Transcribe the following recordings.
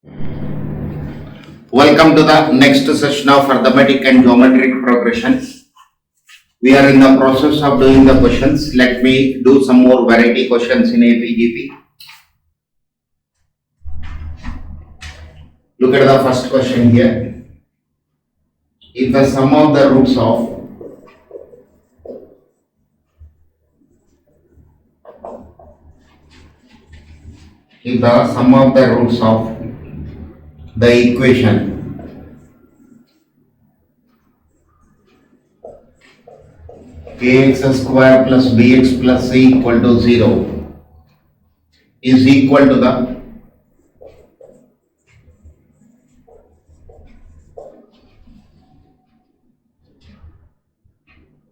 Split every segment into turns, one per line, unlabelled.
Welcome to the next session of arithmetic and geometric progression. We are in the process of doing the questions. Let me do some more variety questions in APGP. Look at the first question here. If the sum of the roots of the equation ax square plus bx plus c equal to 0 is equal to the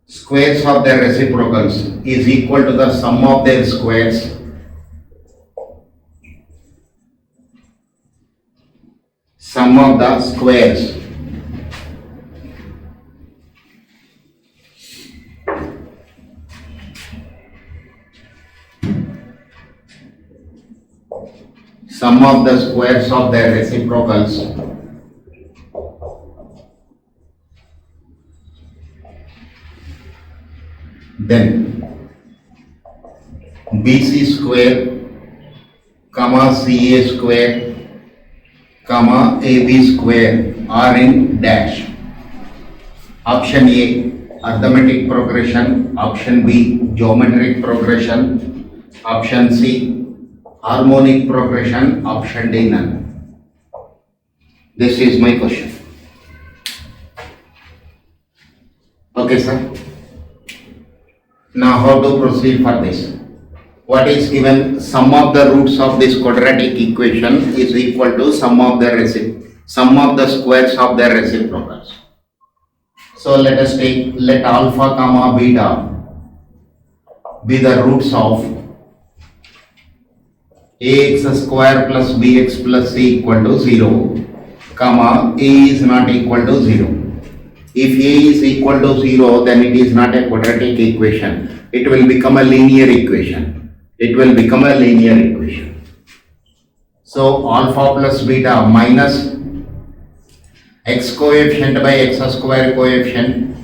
squares of their reciprocals is equal to the sum of their squares sum of the squares of their reciprocals then BC square comma CA square comma AB square are in dash. Option A arithmetic progression, option B geometric progression, option C harmonic progression, option D none. This is my question. Okay, sir. Now how to proceed for this? What is given? Sum of the roots of this quadratic equation is equal to sum of the squares of their reciprocals. So let us let alpha comma beta be the roots of ax square plus bx plus c equal to 0, comma a is not equal to 0. If a is equal to 0, then it is not a quadratic equation. It will become a linear equation. So alpha plus beta minus x coefficient by x square coefficient,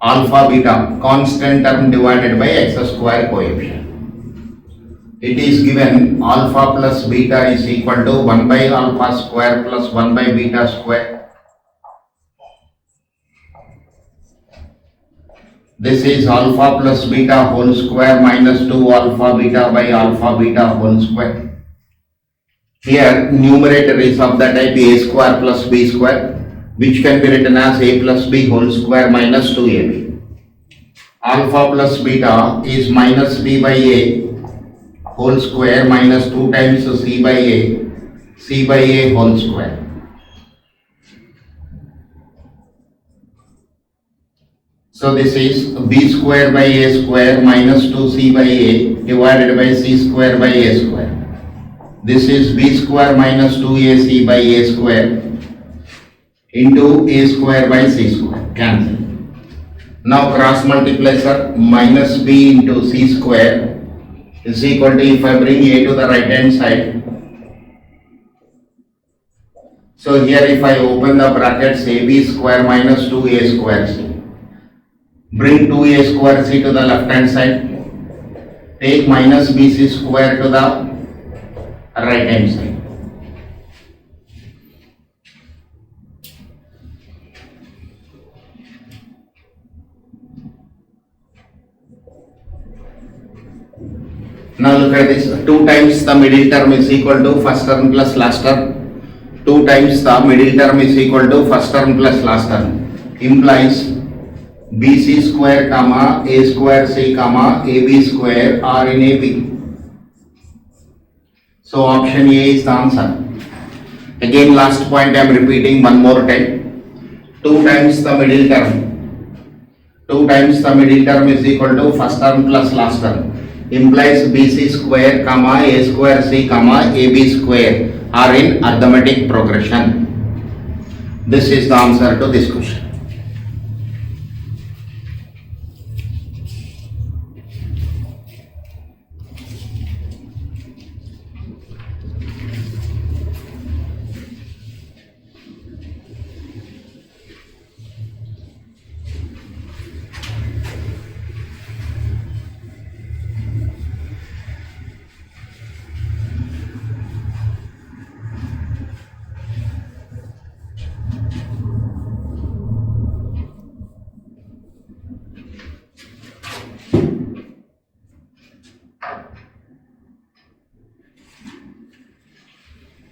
alpha beta constant term divided by x square coefficient. It is given alpha plus beta is equal to 1 by alpha square plus 1 by beta square. This is alpha plus beta whole square minus 2 alpha beta by alpha beta whole square. Here numerator is of the type a square plus b square, which can be written as a plus b whole square minus 2ab. Alpha plus beta is minus b by a whole square minus 2 times c by a whole square. So this is b square by a square minus 2c by a divided by c square by a square. This is b square minus 2ac by a square into a square by c square. Cancel. Now cross multiply, sir. Minus b into c square is equal to, if I bring a to the right hand side, so here if I open the brackets, ab square minus 2a square c, bring 2a square c to the left hand side, take minus bc square to the right hand side. Now look at this. 2 times the middle term is equal to first term plus last term. 2 times the middle term is equal to first term plus last term. Implies bc square comma a square c comma ab square are in AB. So option A is the answer. Again last point I am repeating one more time. 2 times the middle term. 2 times the middle term is equal to first term plus last term. Implies bc square comma a square c comma ab square are in arithmetic progression. This is the answer to this question.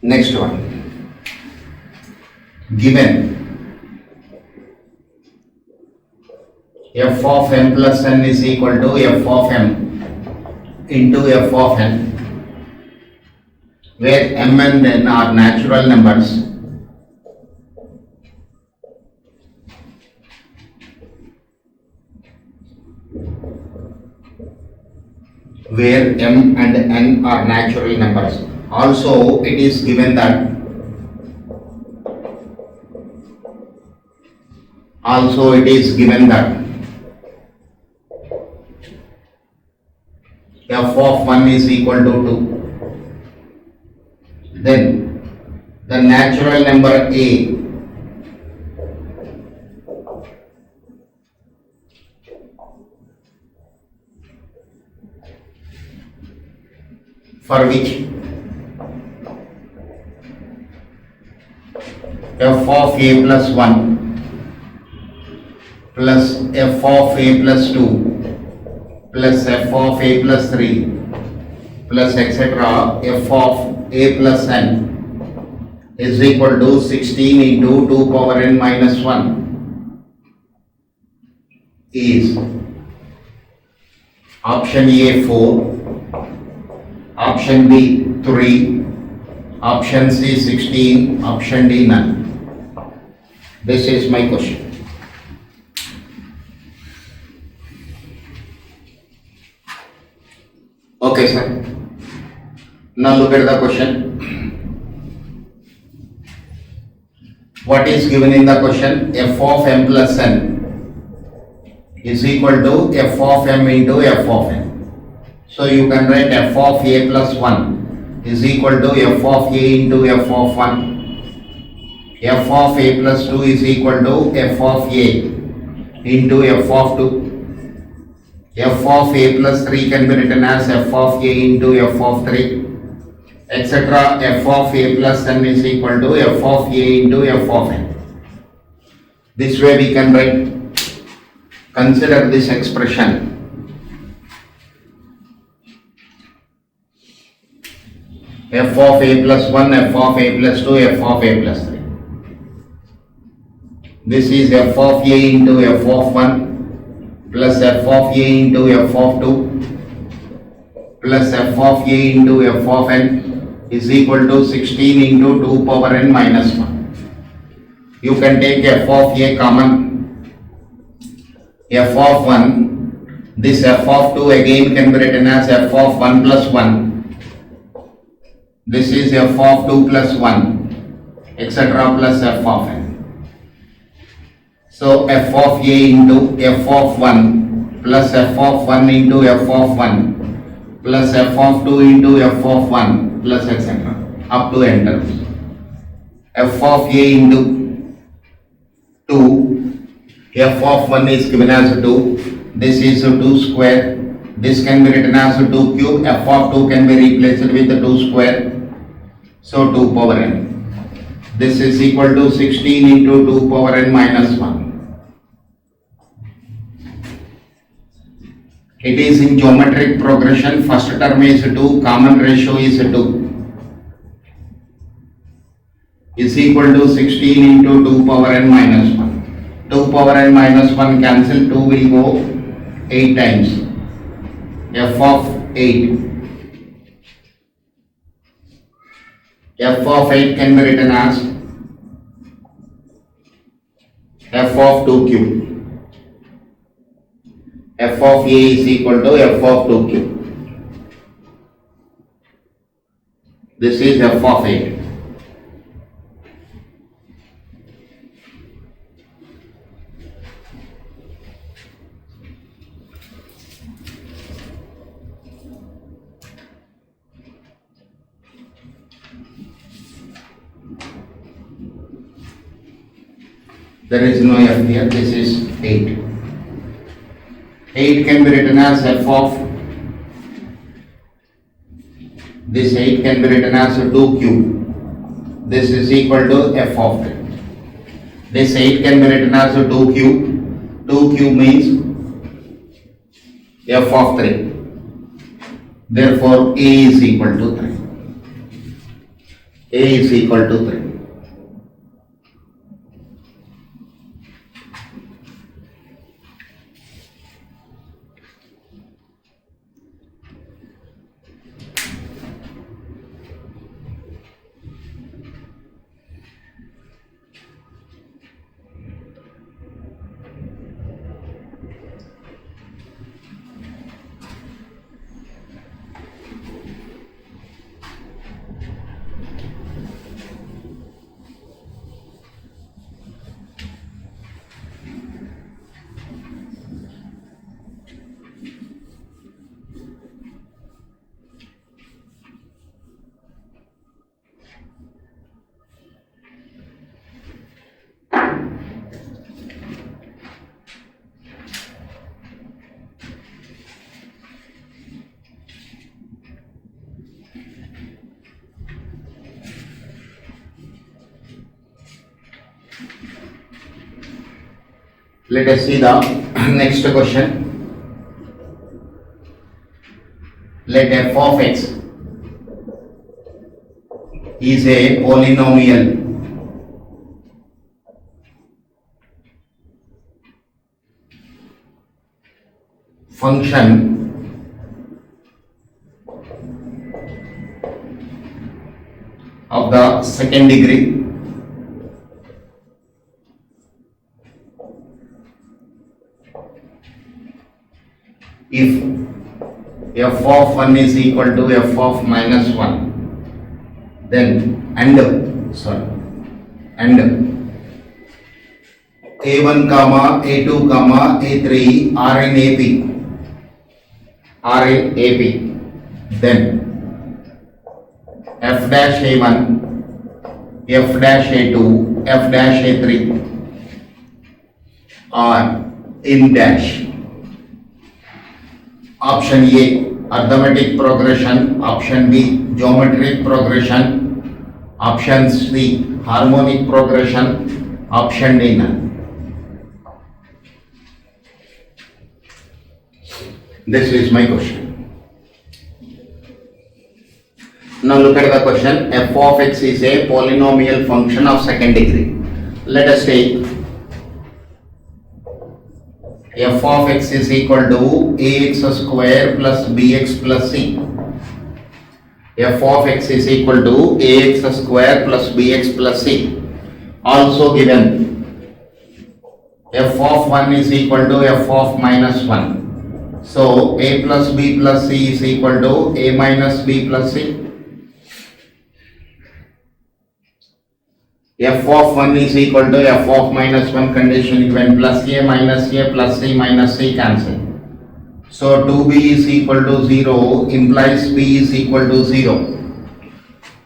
Next one, given f of m plus n is equal to f of m into f of n, where m and n are natural numbers, where m and n are natural numbers. Also, it is given that f of 1 is equal to 2. Then the natural number a for which f of a plus 1 plus f of a plus 2 plus f of a plus 3 plus etc. f of a plus n is equal to 16 into 2 power n minus 1 is option A 4, option B 3, option C 16, option D none. This is my question. Okay, sir. Now look at the question. What is given in the question? F of m plus n is equal to f of m into f of n. So you can write f of a plus 1 is equal to f of a into f of 1. F of a plus 2 is equal to f of a into f of 2. F of a plus 3 can be written as f of a into f of 3, etc. F of a plus n is equal to f of a into f of n. This way we can write. Consider this expression. F of a plus 1, f of a plus 2, f of a plus 3. This is f of a into f of 1 plus f of a into f of 2 plus f of a into f of n is equal to 16 into 2 power n minus 1. You can take f of a common. F of 1, this f of 2 again can be written as f of 1 plus 1. This is f of 2 plus 1, etc. plus f of n. So f of a into f of 1 plus f of 1 into f of 1 plus f of 2 into f of 1 plus etc. up to n terms. F of a into 2, f of 1 is given as 2, this is 2 square, this can be written as 2 cube, f of 2 can be replaced with 2 square, so 2 power n. This is equal to 16 into 2 power n minus 1. It is in geometric progression. First term is 2, common ratio is 2. Is equal to 16 into 2 power n minus 1. 2 power n minus 1 cancel, 2 will go 8 times. F of 8. F of 8 can be written as f of 2 cube. F of a is equal to f of 2 cube. This is f of 8. There is no f here, this is 8. 8 can be written as f of, this 8 can be written as 2 cube. This is equal to f of 3. This 8 can be written as 2 cube. 2 cube means f of 3. Therefore, a is equal to 3. A is equal to 3. Let us see the next question. Let f of x is a polynomial function of the second degree if f of 1 is equal to f of minus 1, then and a1 comma a2 comma a3 are in AP, then f dash a1, f dash a2, f dash a3 are in dash. Option A, arithmetic progression. Option B, geometric progression. Option C, harmonic progression. Option D, none. This is my question. Now look at the question. F of x is a polynomial function of second degree. Let us take f of x is equal to ax square plus bx plus c. F of x is equal to ax square plus bx plus c. Also given f of 1 is equal to f of minus 1. So a plus b plus c is equal to a minus b plus c. F of 1 is equal to f of minus 1 condition given, plus a minus c cancel. So 2b is equal to 0 implies b is equal to 0.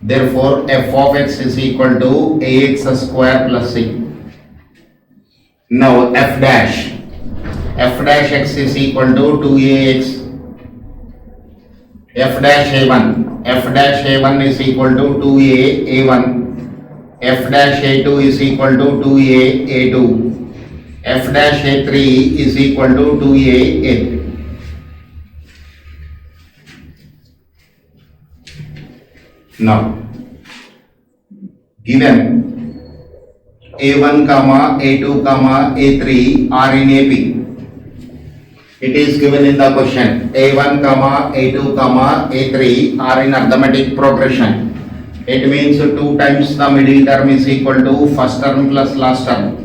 Therefore f of x is equal to ax square plus c. Now f dash x is equal to 2ax. F dash a1 is equal to 2a1. F dash a2 is equal to 2a a2. F dash a3 is equal to 2a a3. Now given a1 comma a2 comma a3 are in AP. It is given in the question a1 comma a2 comma a3 are in arithmetic progression. It means 2 times the middle term is equal to first term plus last term.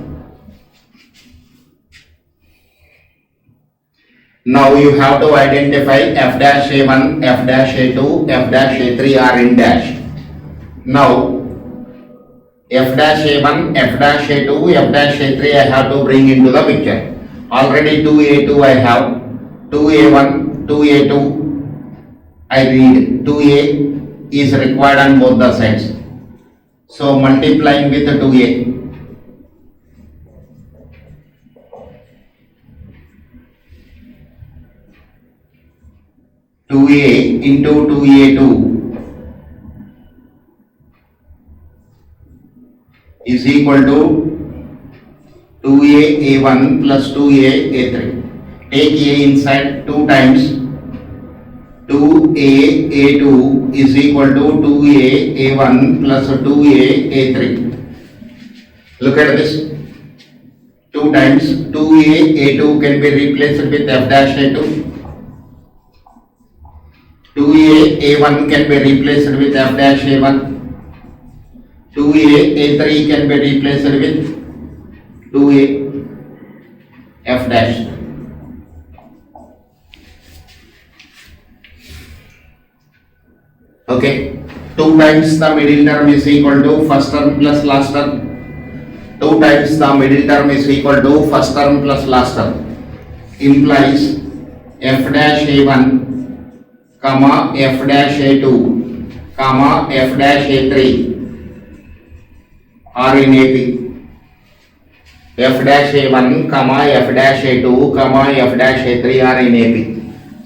Now you have to identify f dash a1, f dash a2, f dash a3 are in dash. Now f dash a1, f dash a2, f dash a3 I have to bring into the picture. Already 2a2 I have, 2a1, 2a2 I read, 2a is required on both the sides. So multiplying with 2a. 2a into 2a2 is equal to 2a1 plus 2a3. Take a inside 2 times 2a a2 is equal to 2a a1 plus 2a a3. Look at this. 2 times 2a a2 can be replaced with f dash a2. 2a a1 can be replaced with f dash a1. 2a a3 can be replaced with 2a f dash. Okay, 2 times the middle term is equal to first term plus last term. 2 times the middle term is equal to first term plus last term. Implies f dash a1 comma f dash a2 comma f dash a3 are in AP. F dash a1 comma f dash a2 comma f dash a3 are in AP.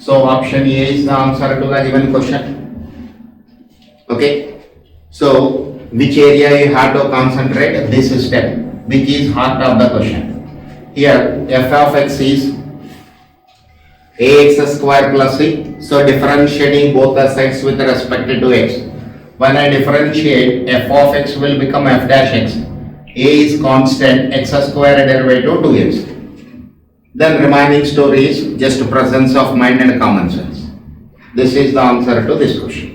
So option A is the answer to the given question. Okay, so which area you have to concentrate? This step, which is heart of the question. Here f of x is ax square plus c. So differentiating both the sides with respect to x. When I differentiate, f of x will become f dash x. A is constant, x square derivative 2x. Then remaining story is just presence of mind and common sense. This is the answer to this question.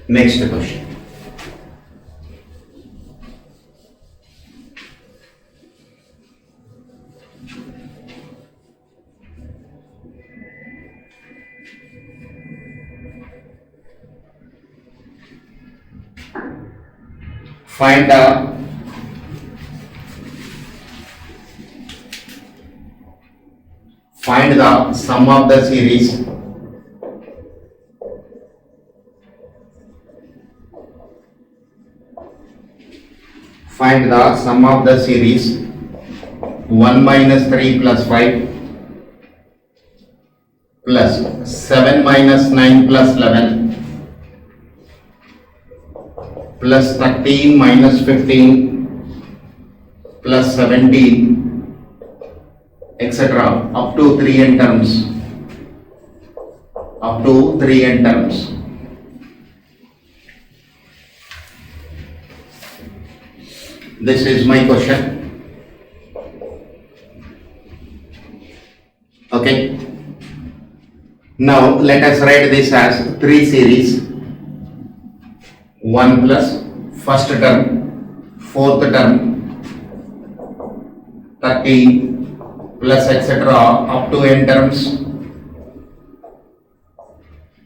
Next question. Find the sum of the series find the sum of the series 1 minus 3 plus 5 plus 7 minus 9 plus 11 plus 13 minus 15 plus 17 etc. up to 3 n terms. Up to 3 n terms. This is my question. Okay. Now let us write this as 3 series. 1 plus first term, fourth term, 13 plus etc. up to n terms.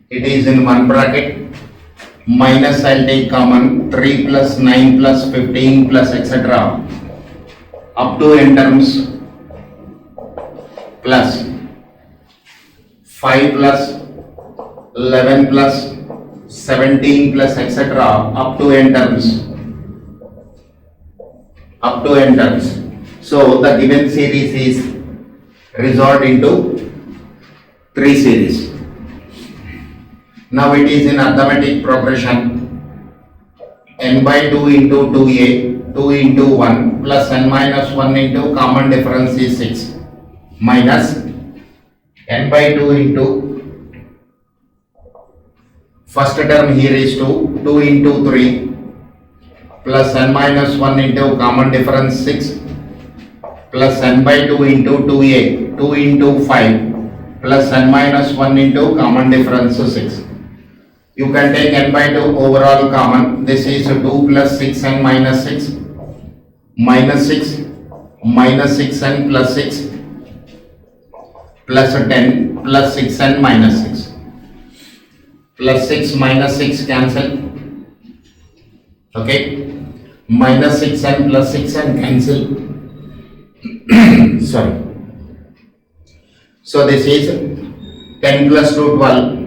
It is in one bracket. Minus I'll take common 3 plus 9 plus 15 plus etc. up to n terms plus 5 plus 11 plus 17 plus etc. up to n terms. Up to n terms. So the given series is resolved into 3 series. Now it is in arithmetic progression. N by 2 into 2a, 2 into 1 plus n minus 1 into common difference is 6 minus n by 2 into first term here is 2, 2 into 3 plus n minus 1 into common difference 6 plus n by 2 into 2a, 2 into 5 plus n minus 1 into common difference 6. You can take n by 2 overall common. This is 2 plus 6n minus 6 minus 6 minus 6n plus 6 plus 10 plus 6n minus 6 plus 6 minus 6 cancel. Okay. minus 6n plus 6n cancel. Sorry. So this is 10 plus 2 12,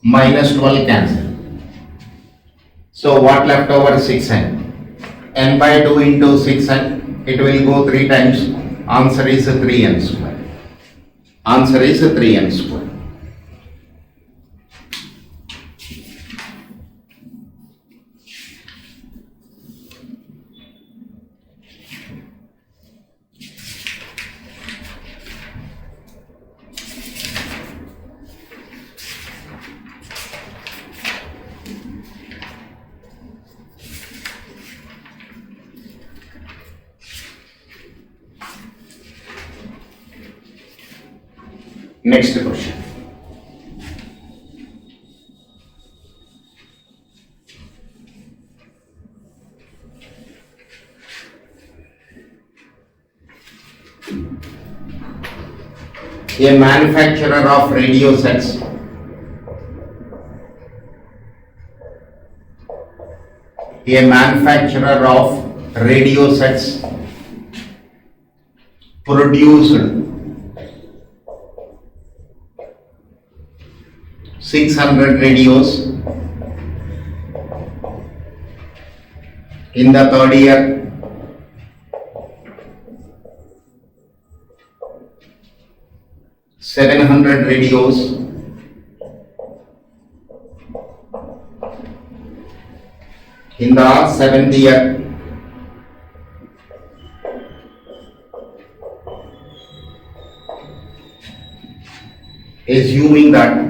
minus 12 cancel. So what left over? 6n. n by 2 into 6n, it will go 3 times. Answer is 3n square. Answer is 3n square. Next question. A manufacturer of radio sets produced 600 radios in the third year. $700 radios in the seventh year. Assuming that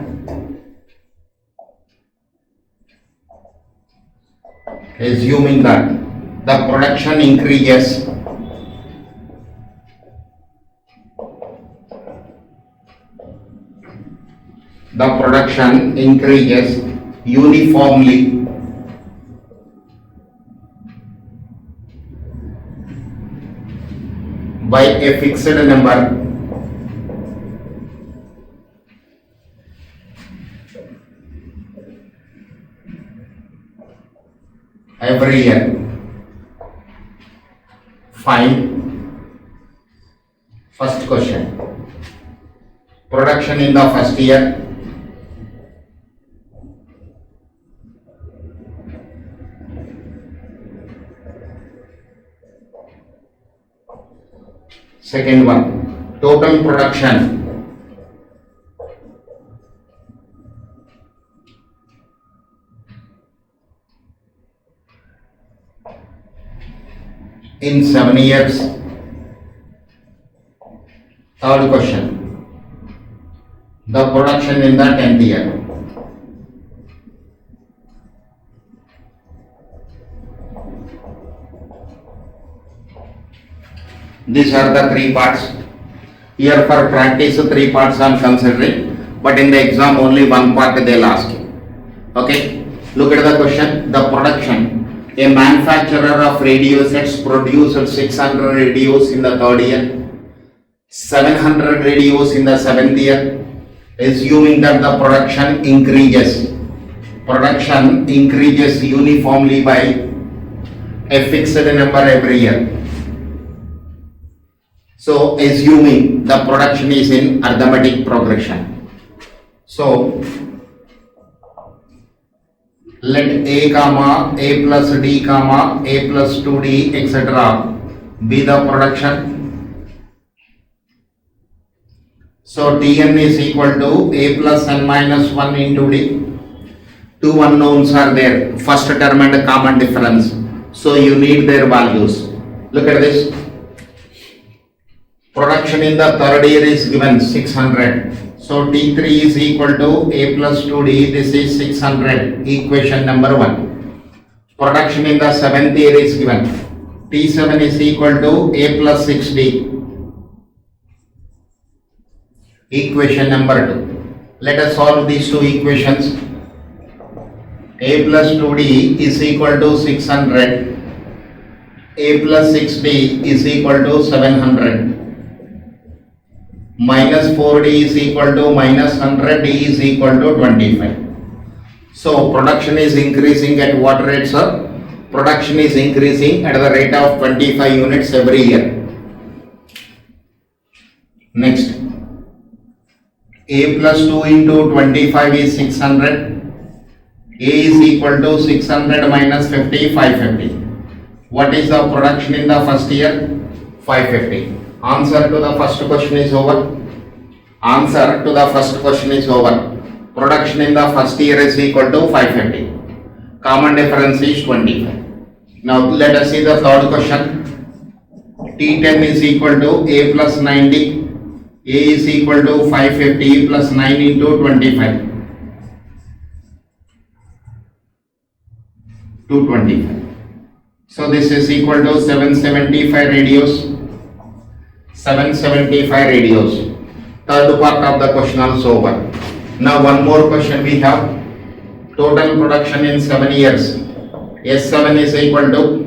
the production increases uniformly by a fixed number every year. Find first question. Production in the first year. Second one, total production in 7 years. Third question, the production in the 10th year. These are the 3 parts. Here for practice 3 parts I am considering, but in the exam only 1 part they will ask you. Okay, look at the question. The production, a manufacturer of radio sets produced 600 radios in the third year, 700 radios in the 7th year. Assuming that the production increases uniformly by a fixed number every year. So assuming the production is in arithmetic progression. So let A comma A plus D comma A plus 2D etc. be the production. So Tn is equal to A plus n minus 1 into D. 2 unknowns are there, first term and common difference. So you need their values. Look at this. Production in the third year is given 600. So T3 is equal to A plus 2D. This is 600. Equation number 1. Production in the 7th year is given. T7 is equal to A plus 6D. Equation number 2. Let us solve these 2 equations. A plus 2D is equal to 600. A plus 6D is equal to 700. Minus 4D is equal to minus 100, D is equal to 25. So production is increasing at what rate, sir? production is increasing at the rate of 25 units every year. Next, A plus 2 into 25 is 600. A is equal to 600 minus 50, 550. What is the production in the first year? 550. Answer to the first question is over. Answer to the first question is over. Production in the first year is equal to 550. Common difference is 25. Now let us see the third question. T10 is equal to A plus 90. A is equal to 550 plus 9 into 25. 225. So this is equal to 775 radios. 775 radios. Third part of the question also over. Now one more question we have. Total production in 7 years. S7 is equal to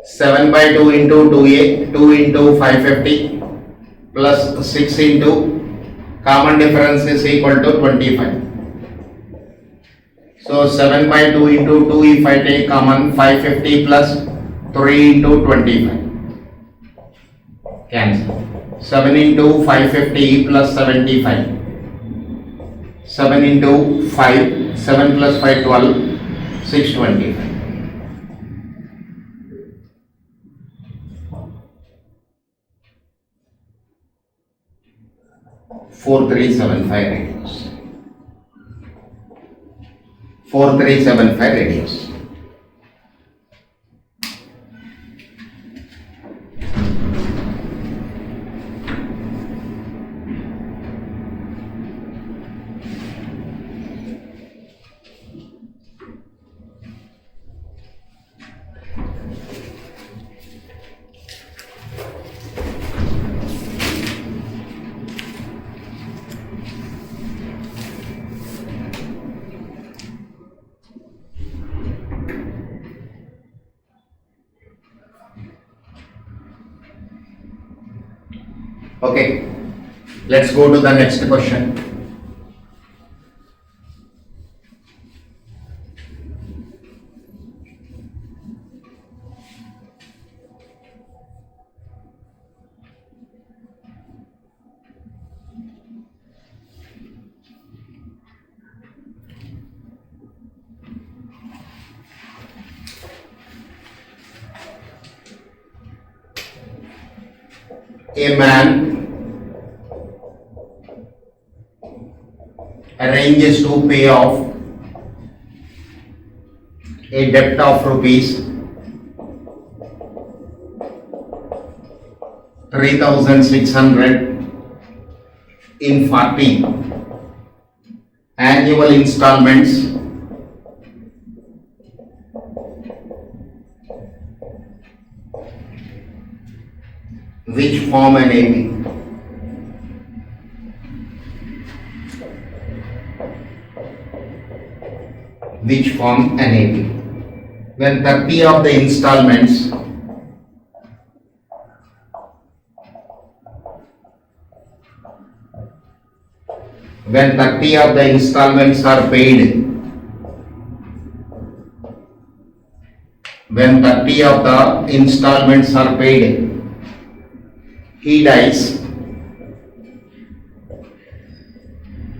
7 by 2 into 2A, 2 into 550 plus 6 into common difference is equal to 25. So 7 by 2 into 2 if I take common, 550 plus 3 into 25. Cancel. 7 into 550 plus 75. 7 into 5, 7 plus 5, 12, 625. 4375 radios. 4375 radios. Okay, let's go to the next question. A man arranges to pay off a debt of rupees 3,600 in 40 annual installments which form an AP. Which form an AP. When 30 of the installments are paid, when 30 of the installments are paid, he dies,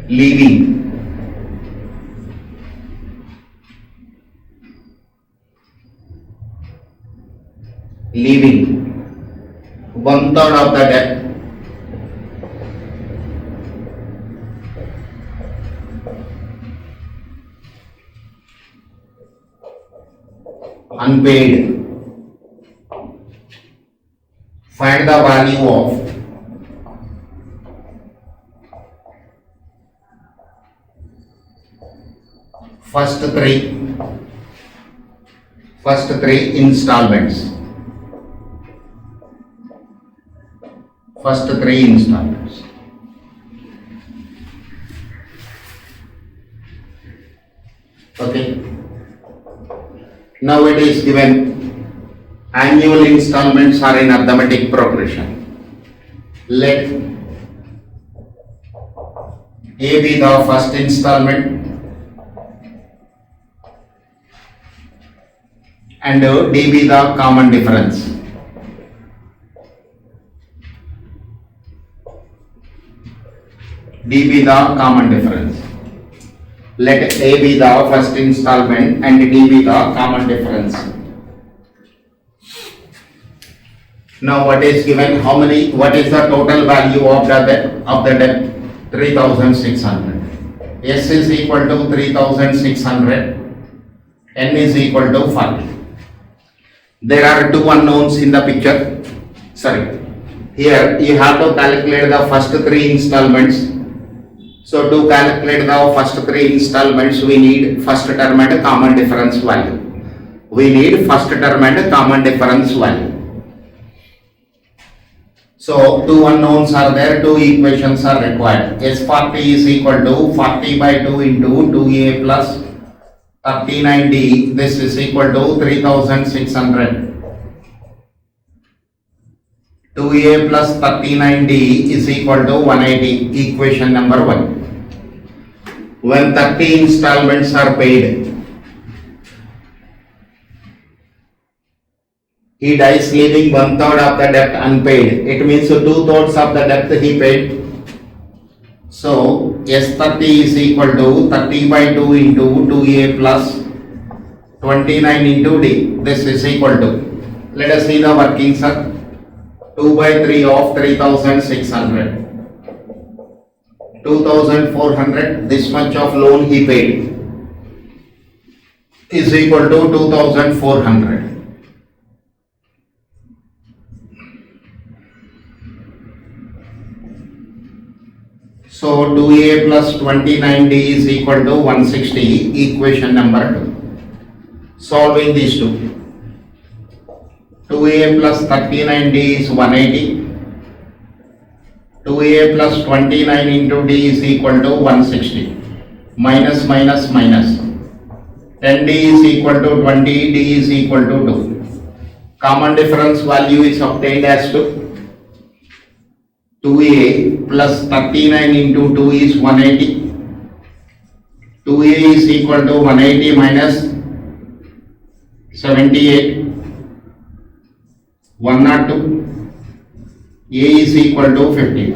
leaving one third of the debt unpaid. Find the value of first three installments. First three installments. Okay. Now it is given annual installments are in arithmetic progression. Let A be the first installment, and dB the common difference. dB the common difference. Let A be the first installment and D be the common difference. Now what is given? What is the total value of the debt? 3600. S is equal to 3600. N is equal to 40. There are two unknowns in the picture. Sorry. Here you have to calculate the first three installments. So to calculate the first three installments, we need first term and common difference value. So two unknowns are there, two equations are required. S40 is equal to 40 by 2 into 2A plus 39D. This is equal to 3600. 2A plus 39D is equal to 180. Equation number 1. When 30 installments are paid, he dies leaving 1/3 of the debt unpaid. It means 2/3 of the debt he paid. So S30 is equal to 30 by 2 into 2A plus 29 into D. This is equal to, let us see the working, sir. 2 by 3 of 3600. 2400, this much of loan he paid, is equal to 2400. So 2A plus 29D is equal to 160. Equation number 2. Solving these two. 2A plus 39D is 180. 2A plus 29 into D is equal to 160. Minus minus minus. 10D is equal to 20, D is equal to 2. Common difference value is obtained as 2A plus 39 into 2 is 180. 2A is equal to 180 minus 78. 102. A is equal to 50.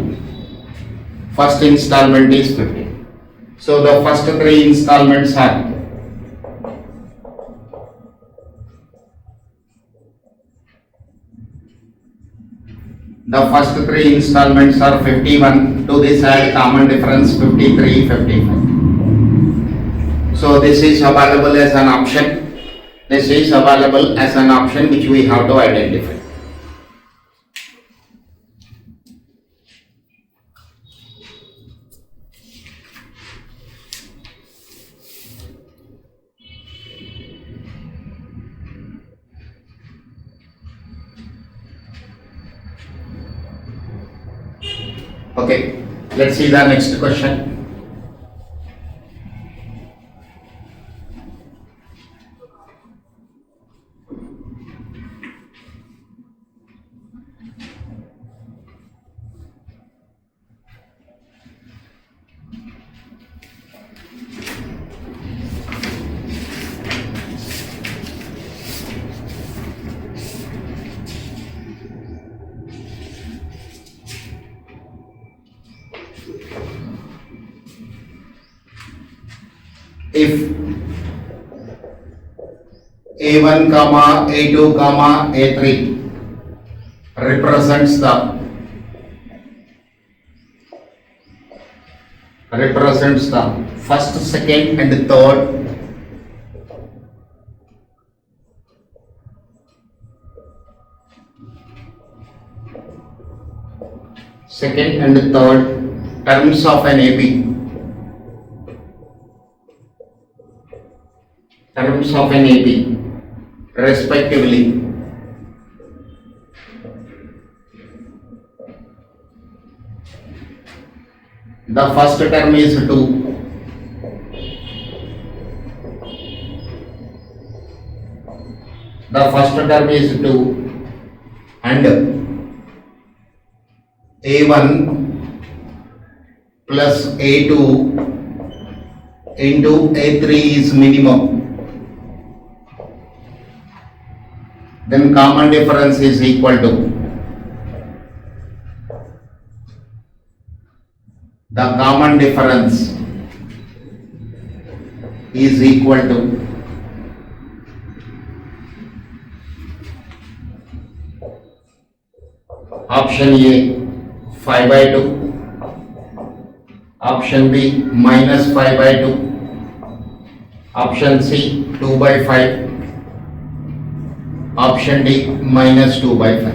First installment is 50. So the first three installments are $51. To this add common difference 53, 55. So this is available as an option. Which we have to identify. Okay, let's see the next question. If A1, A2, A3 represents the first, second and third terms of an AP. Respectively. The first term is 2. And A1 plus A2 into A3 is minimum. then common difference is equal to the common difference is equal to option A 5 by 2, option B minus 5 by 2, option C 2 by 5, option D minus 2 by 5.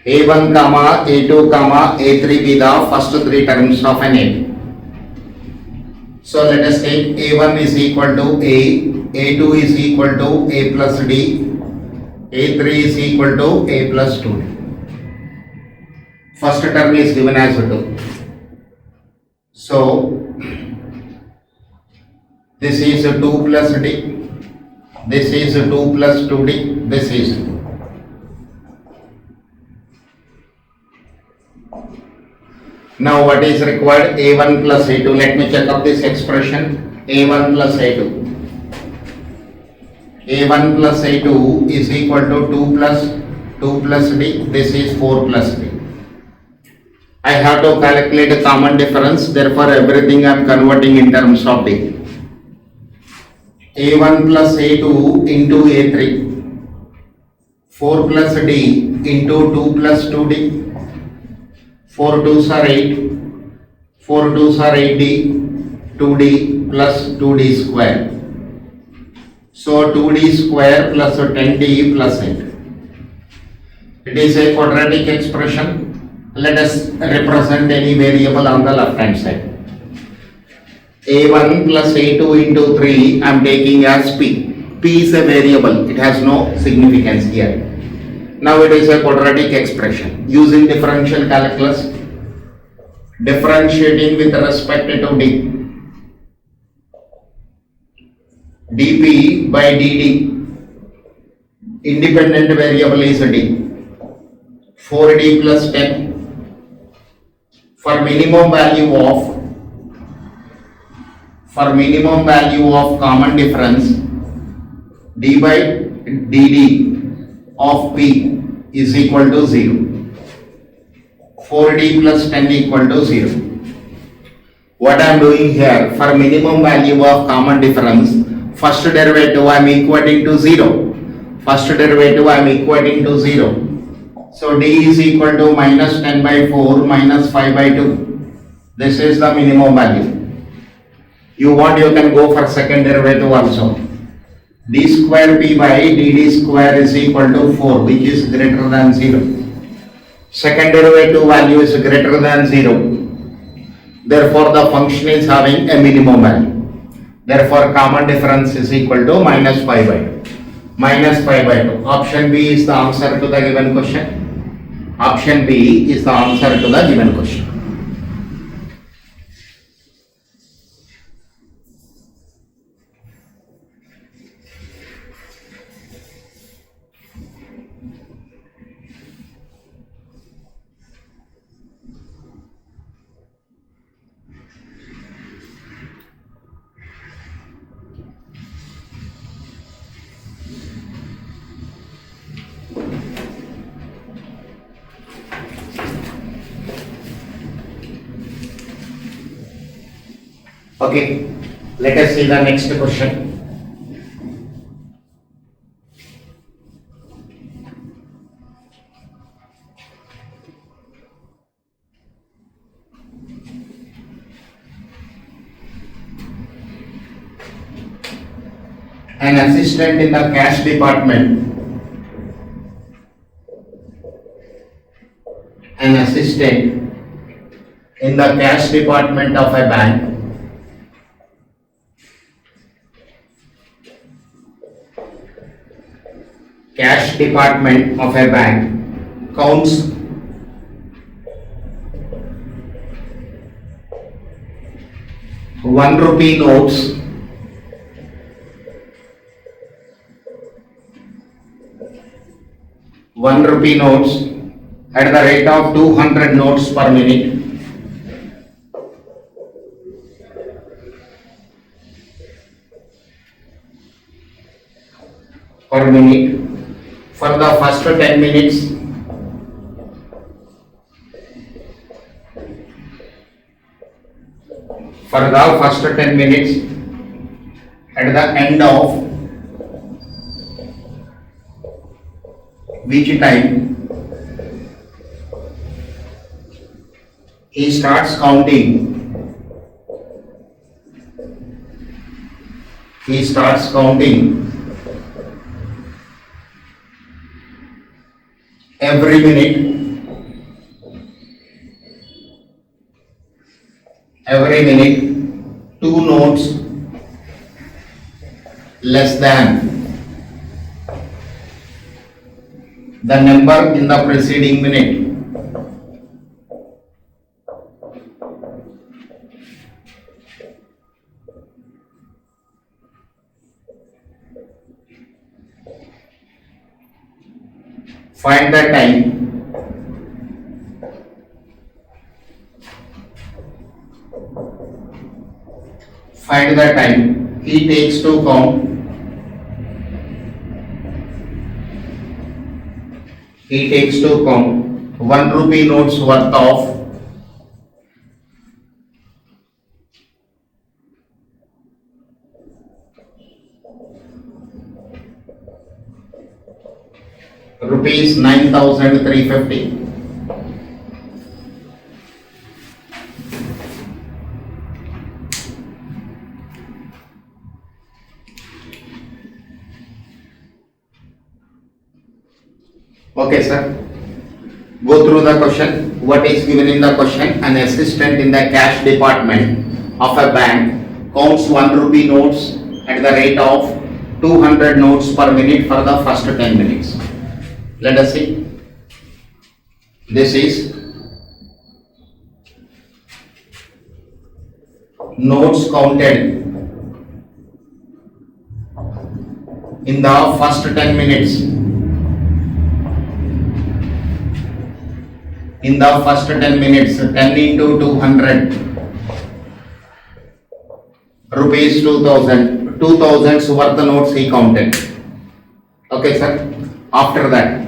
A1 comma A2 comma A3 be the first three terms of an A. So let us take A1 is equal to A, A2 is equal to A plus D, A3 is equal to A plus 2D. First term is given as 2. So this is 2 plus D, this is 2 plus 2D, this is 2. Now what is required? A1 plus A2. Let me check up this expression. A1 plus A2. A1 plus A2 is equal to 2 plus D. This is 4 plus D. I have to calculate a common difference. Therefore, everything I am converting in terms of D. A1 plus A2 into A3. 4 plus D into 2 plus 2D. 4 2s are 8, 4 2s are 8D, 2D plus 2D square. So 2D square plus 10D plus 8. It is a quadratic expression. Let us represent any variable on the left hand side. A1 plus A2 into 3 I am taking as P. P is a variable. It has no significance here. Now it is a quadratic expression. Using differential calculus, differentiating with respect to D. dP by dt. Independent variable is D. 4D plus 10. For minimum value of common difference, d by dd of P is equal to 0. 4D plus 10 equal to 0. What I am doing here, for minimum value of common difference, first derivative I am equating to 0. First derivative I am equating to 0. So D is equal to minus 10 by 4 minus 5 by 2. This is the minimum value. You want, you can go for second derivative also. D square P by dd square is equal to 4, which is greater than 0. Second derivative value is greater than 0. Therefore, the function is having a minimum value. Therefore, common difference is equal to minus 5 by 2. Minus 5 by 2. Option B is the answer to the given question. Option B is the answer to the given question. Okay, let us see the next question. An assistant in the cash department. An assistant in the cash department of a bank counts ₹1 notes ₹1 notes at the rate of 200 notes per minute. per minute for the first 10 minutes. For the first 10 minutes, at the end of which time he starts counting every minute two notes less than the number in the preceding minute. Find the time. Find the time he takes to count. He takes to count 1 rupee notes worth of rupees 9,350. Okay, sir. Go through the question. What is given in the question? An assistant in the cash department of a bank counts 1 rupee notes at the rate of 200 notes per minute for the first 10 minutes. Let us see. This is notes counted in the first 10 minutes. In the first 10 minutes, 10 into 200, rupees 2000, 2000's worth the notes he counted. Okay, sir. After that,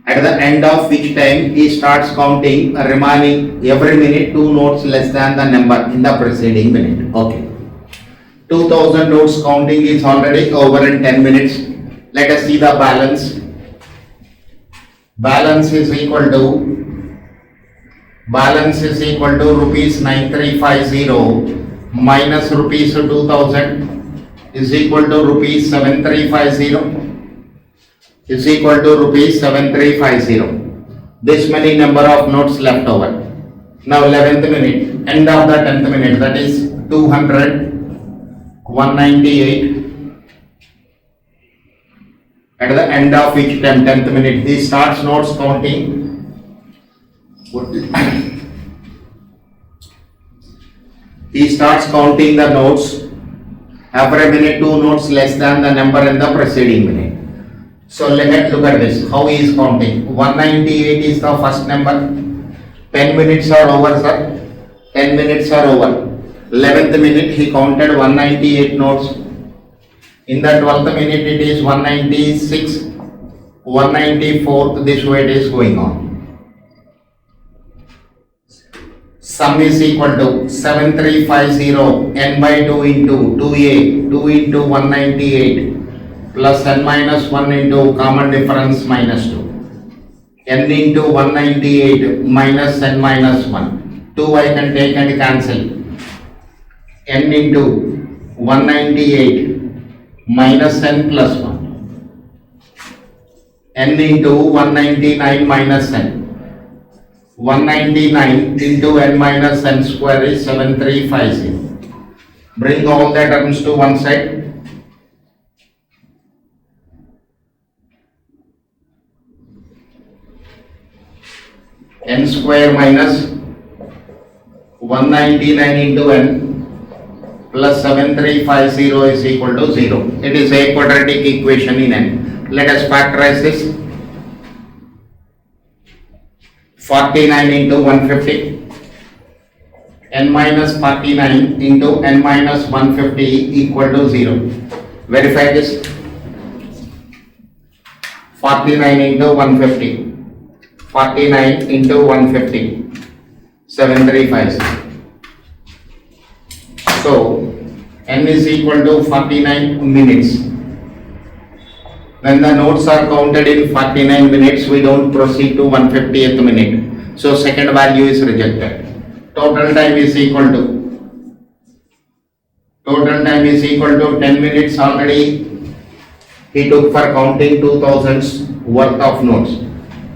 at the end of which time he starts counting remaining every minute 2 notes less than the number in the preceding minute. Okay. 2000 notes counting is already over in 10 minutes. Let us see the balance. Balance is equal to rupees 9350 minus rupees 2000 is equal to rupees 7350 is equal to rupees 7350. This many number of notes left over. Now 11th minute, end of the 10th minute, that is 200, 198. At the end of each 10th minute, he starts notes counting. He starts counting the notes. Every minute 2 notes less than the number in the preceding minute. So let's look at this. How he is counting? 198 is the first number. 10 minutes are over, sir. 10 minutes are over. 11th minute he counted 198 notes. In the 12th minute it is 196, 194, this way it is going on. Sum is equal to 7350 n by 2 into 2a, 2 into 198 plus n minus 1 into common difference minus 2. N into 198 minus n minus 1. 2 I can take and cancel. N into 198 minus n plus 1. N into 199 minus n. 199 into n minus n square is 7350. Bring all the terms to one side. N square minus 199 into n plus 7350 is equal to 0. It is a quadratic equation in n. Let us factorize this. 49 into 150. N minus 49 into n minus 150 equal to 0. Verify this. 49 into 150. 49 into 150. 735. So n is equal to 49 minutes. When the notes are counted in 49 minutes, we don't proceed to 150th minute. So second value is rejected. Total time is equal to 10 minutes already he took for counting 2000's worth of notes,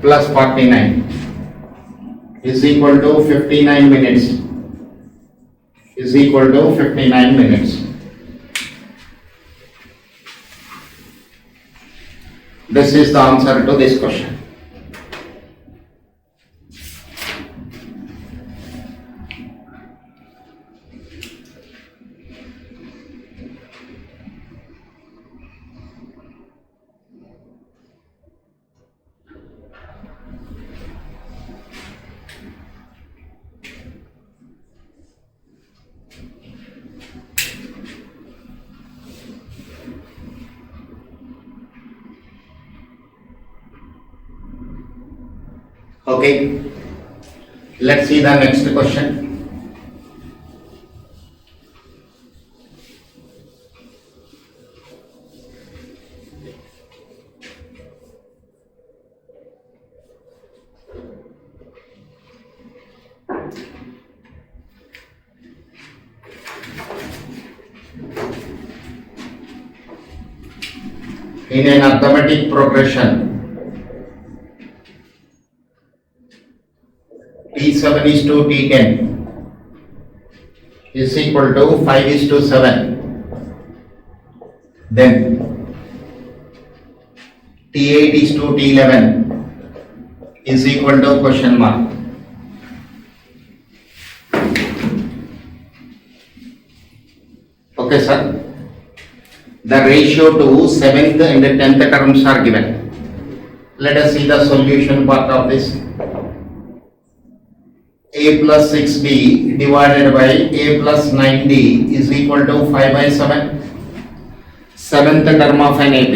plus 49 is equal to 59 minutes, is equal to 59 minutes. This is the answer to this question. Okay, let's see the next question. In an arithmetic progression, T7 is to T10 is equal to 5 is to 7. Then T8 is to T11 is equal to question mark. Okay, sir. The ratio to 7th and 10th terms are given. Let us see the solution part of this. A plus 6D divided by A plus 9D is equal to 5 by 7. 7th term of an AP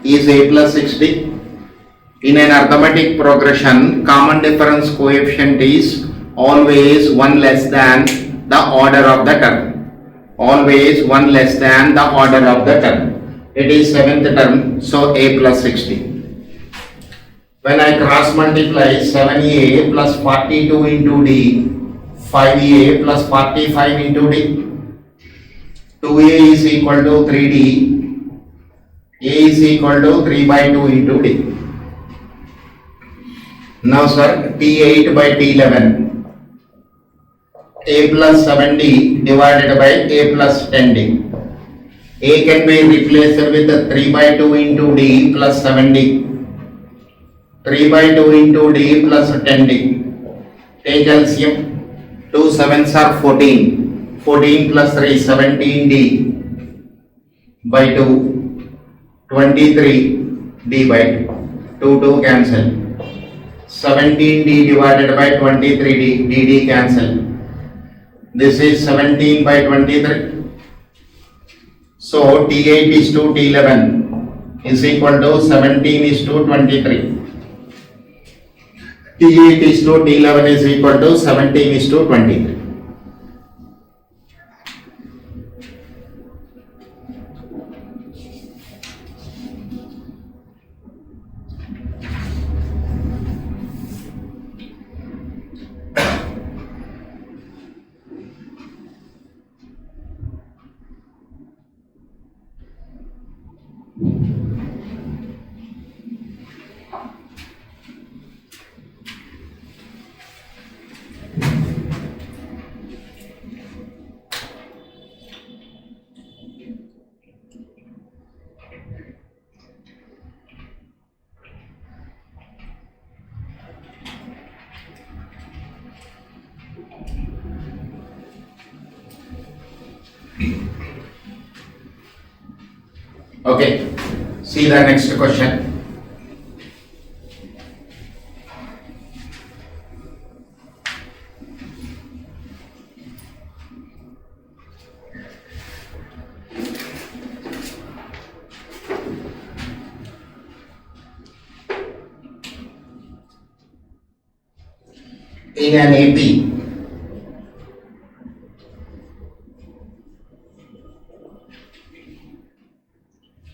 is A plus 6D. In an arithmetic progression, common difference coefficient is always 1 less than the order of the term. Always 1 less than the order of the term. It is 7th term, so A plus 60. When I cross multiply 7A plus 42 into D, 5A plus 45 into D, 2A is equal to 3D, A is equal to 3 by 2 into D. Now sir, T8 by T11. A plus 7D divided by A plus 10D. A can be replaced with 3 by 2 into D plus 7D. 3 by 2 into D plus 10D. Take LCM. 2 7s are 14. 14 plus 3, 17D by 2. 23D by 2. 2 cancel. 17D divided by 23D. DD cancel. This is 17 by 23. So T8 is to T11 is equal to 17 is to 23. T8 is to T11 is equal to 17 is to 23. Okay, see the next question. in an AP.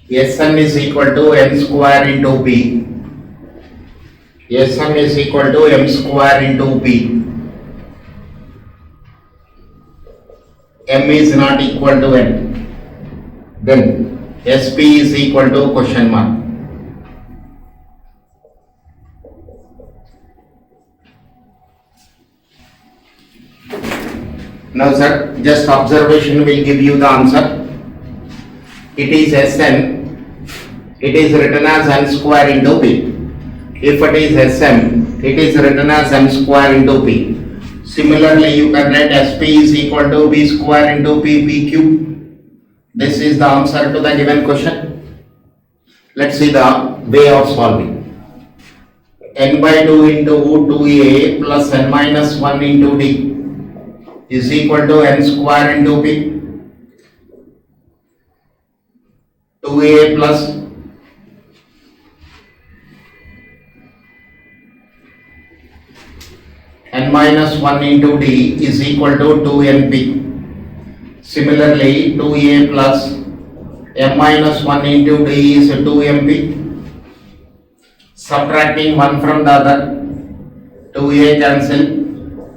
Sm is equal to m square into p. Sm is equal to m square into p. M is not equal to n. Then Sp is equal to question mark. Now sir, just observation will give you the answer. It is Sn. It is written as n square into p. If it is Sm, it is written as m square into p. Similarly, you can write Sp is equal to b square into p cube. This is the answer to the given question. Let's see the way of solving. N by 2 into 2a plus n minus 1 into d is equal to n square into p. 2a plus n minus 1 into d is equal to 2np. Similarly, 2a plus m minus 1 into d is 2mp. Subtracting one from the other, 2a cancel,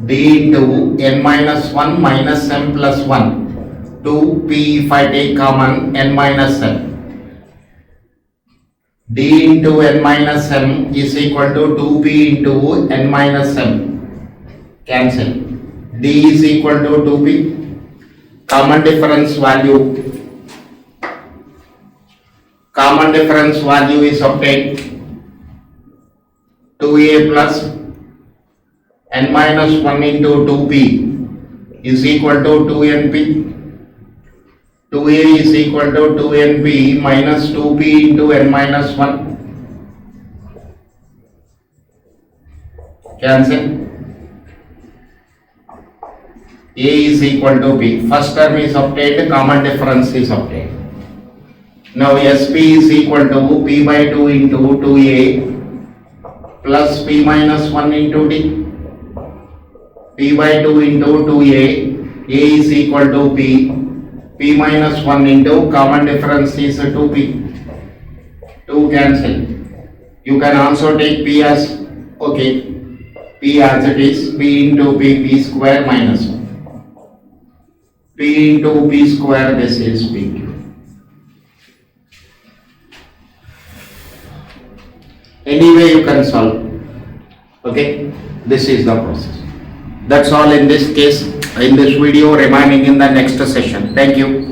d into n minus 1 minus m plus 1, 2p if I take common n minus m. d into n minus m is equal to 2p into n minus m. Cancel. d is equal to 2p. Common difference value is obtained. 2a plus n minus 1 into 2p is equal to 2np. 2a is equal to 2np minus 2p into n minus 1. Cancel. A is equal to b. First term is obtained, common difference is obtained. Now Sp is equal to p by 2 into 2a plus p minus 1 into d. P by 2 into 2a, a is equal to p minus 1 into common difference is 2p. 2 cancel. You can also take p as, okay, p as it is, p into p square minus 1. P into p square, this is p cube. Anyway you can solve. Okay, this is the process. That's all in this case, in this video, remaining in the next session. Thank you.